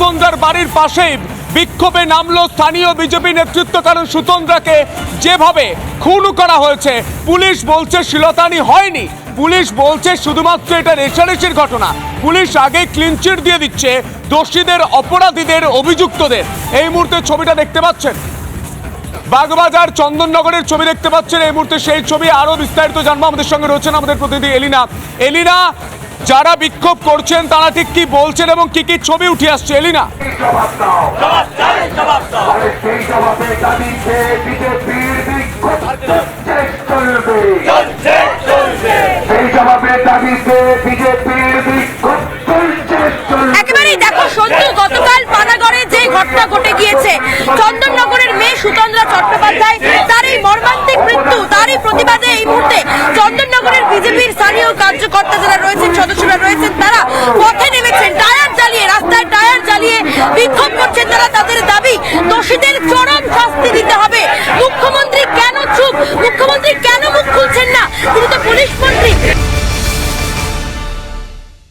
সুতন্দ্রার বাড়ির পাশেই বিক্ষোভে নামলো স্থানীয় বিজেপি নেতৃত্ব। কারণ সুতন্দ্রাকে যেভাবে খুন করা হয়েছে, পুলিশ বলছে শিলতানি হয়নি, পুলিশ বলছে শুধুমাত্র এটা রেষারেষির ঘটনা। পুলিশ আগে ক্লিন চিট দিয়ে দিচ্ছে দোষীদের, অপরাধীদের, অভিযুক্তদের। এই মুহূর্তে ছবিটা দেখতে পাচ্ছেন, বাগবাজার চন্দননগরের ছবি দেখতে পাচ্ছেন এই মুহূর্তে। সেই ছবি আরো বিস্তারিত জানবো, আমাদের সঙ্গে রয়েছেন আমাদের প্রতিনিধি এলিনা। এলিনা, যারা বিক্ষোভ করছেন তারা ঠিক কি বলছেন এবং কি কি ছবি উঠে আসছে এলিনা? একেবারেই দেখো সন্তু, গতকাল পানাগড়ে যে ঘটনা ঘটে গিয়েছে, চন্দননগরের মেয়ে সুতন্দ্রা চট্টোপাধ্যায়, তার এই মর্মান্তিক মৃত্যু, তারই প্রতিবাদে এই মুহূর্তে চন্দননগরের বিজেপির স্থানীয় কার্যকর্তা যারা রয়েছেন, সদস্যরা রয়েছেন, তারা পথে নেমেছেন, টায়ার জ্বালিয়ে, রাস্তায় টায়ার জ্বালিয়ে বিক্ষোভ করছেন। তারা তাদের দাবি, দোষীদের চরম শাস্তি দিতে হবে। মুখ্যমন্ত্রী কেন চুপ? মুখ্যমন্ত্রী কেন মুখ খুলছেন না? তিনি তো পুলিশ মন্ত্রী,